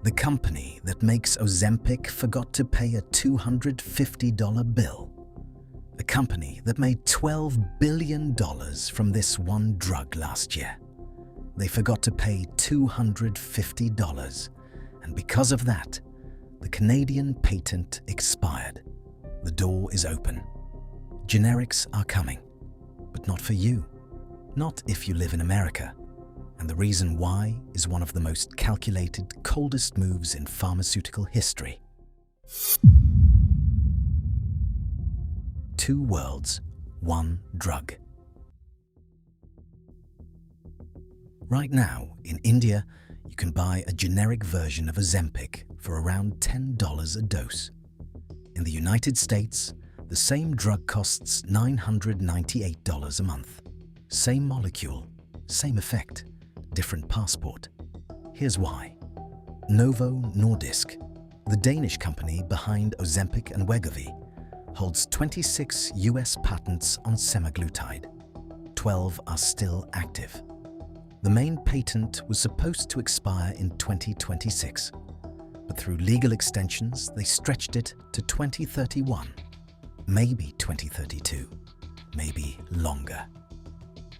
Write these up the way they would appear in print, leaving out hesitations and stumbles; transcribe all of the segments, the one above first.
The company that makes Ozempic forgot to pay a $250 bill. A company that made $12 billion from this one drug last year. They forgot to pay $250, and because of that, the Canadian patent expired. The door is open. Generics are coming, but not for you. Not if you live in America. And the reason why is one of the most calculated, coldest moves in pharmaceutical history. Two worlds, one drug. Right now, in India, you can buy a generic version of Ozempic for around $10 a dose. In the United States, the same drug costs $998 a month. Same molecule, same effect, different passport. Here's why. Novo Nordisk, the Danish company behind Ozempic and Wegovy, holds 26 US patents on semaglutide. 12 are still active. The main patent was supposed to expire in 2026, but through legal extensions, they stretched it to 2031, maybe 2032, maybe longer.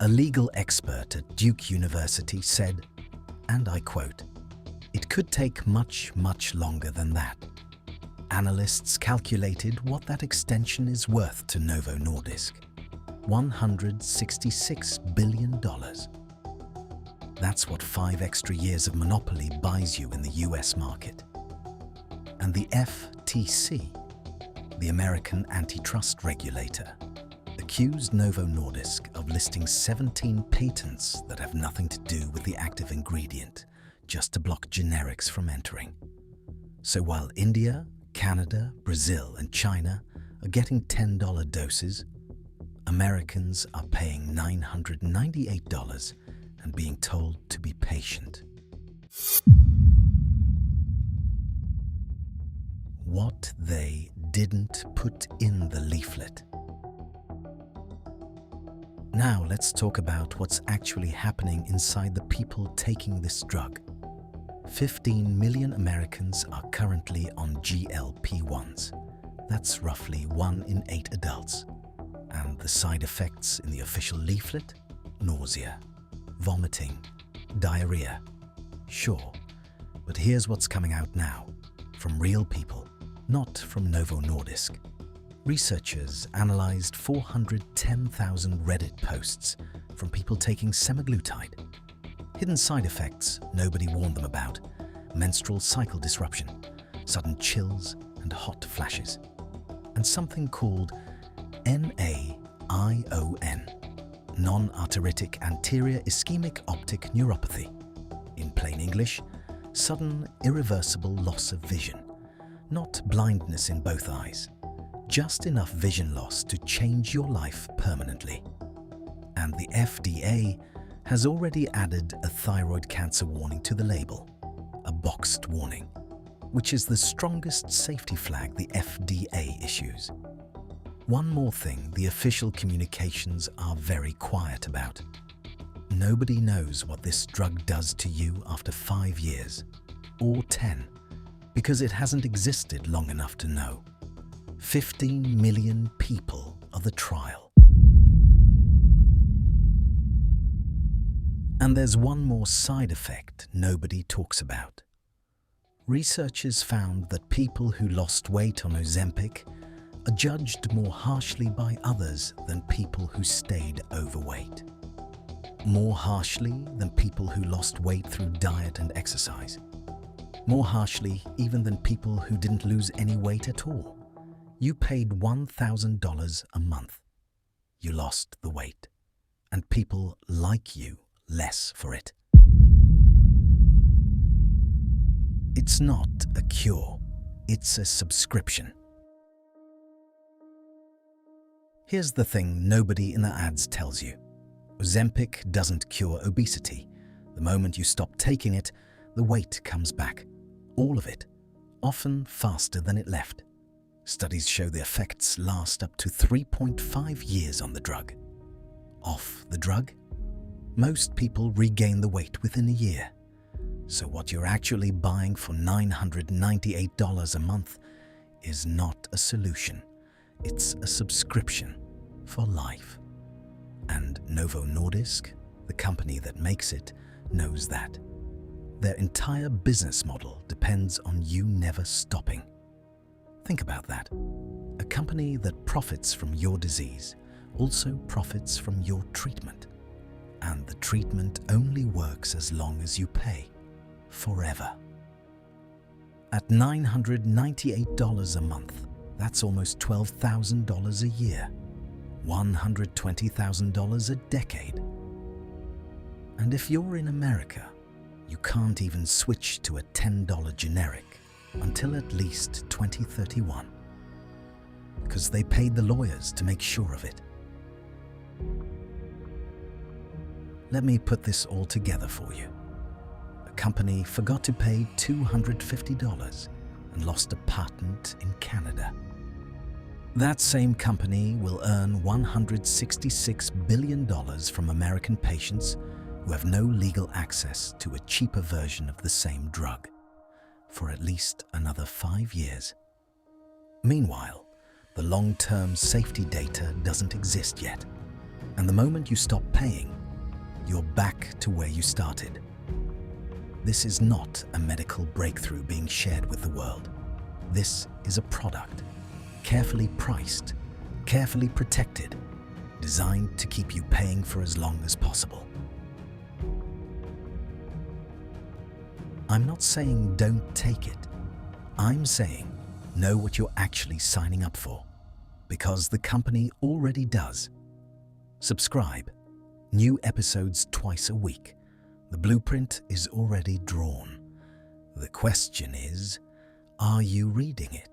A legal expert at Duke University said, and I quote, "It could take much, much longer than that." Analysts calculated what that extension is worth to Novo Nordisk. $166 billion. That's what 5 extra years of monopoly buys you in the US market. And the FTC, the American antitrust regulator, accused Novo Nordisk of listing 17 patents that have nothing to do with the active ingredient, just to block generics from entering. So while India, Canada, Brazil, and China are getting $10 doses, Americans are paying $998 and being told to be patient. What they didn't put in the leaflet. Now let's talk about what's actually happening inside the people taking this drug. 15 million Americans are currently on GLP-1s. That's roughly 1 in 8 adults. And the side effects in the official leaflet? Nausea, vomiting, diarrhea. Sure, but here's what's coming out now, from real people, not from Novo Nordisk. Researchers analyzed 410,000 Reddit posts from people taking semaglutide. Hidden side effects nobody warned them about: menstrual cycle disruption, sudden chills and hot flashes, and something called NAION, non-arteritic anterior ischemic optic neuropathy. In plain English, sudden irreversible loss of vision. Not blindness in both eyes, just enough vision loss to change your life permanently. And the FDA has already added a thyroid cancer warning to the label, a boxed warning, which is the strongest safety flag the FDA issues. One more thing the official communications are very quiet about. Nobody knows what this drug does to you after 5 years, or 10, because it hasn't existed long enough to know. 15 million people are the trial. And there's one more side effect nobody talks about. Researchers found that people who lost weight on Ozempic are judged more harshly by others than people who stayed overweight. More harshly than people who lost weight through diet and exercise. More harshly even than people who didn't lose any weight at all. You paid $1,000 a month. You lost the weight. And people like you less for it. It's not a cure, it's a subscription. Here's the thing nobody in the ads tells you. Ozempic doesn't cure obesity. The moment you stop taking it, the weight comes back. All of it, often faster than it left. Studies show the effects last up to 3.5 years on the drug. Off the drug, most people regain the weight within a year. So what you're actually buying for $998 a month is not a solution. It's a subscription for life. And Novo Nordisk, the company that makes it, knows that. Their entire business model depends on you never stopping. Think about that. A company that profits from your disease also profits from your treatment. And the treatment only works as long as you pay, forever. At $998 a month, that's almost $12,000 a year, $120,000 a decade. And if you're in America, you can't even switch to a $10 generic until at least 2031, because they paid the lawyers to make sure of it. Let me put this all together for you. A company forgot to pay $250 and lost a patent in Canada. That same company will earn $166 billion from American patients who have no legal access to a cheaper version of the same drug for at least another 5 years. Meanwhile, the long-term safety data doesn't exist yet, and the moment you stop paying, you're back to where you started. This is not a medical breakthrough being shared with the world. This is a product, carefully priced, carefully protected, designed to keep you paying for as long as possible. I'm not saying don't take it. I'm saying know what you're actually signing up for, because the company already does. Subscribe. New episodes twice a week. The blueprint is already drawn. The question is, are you reading it?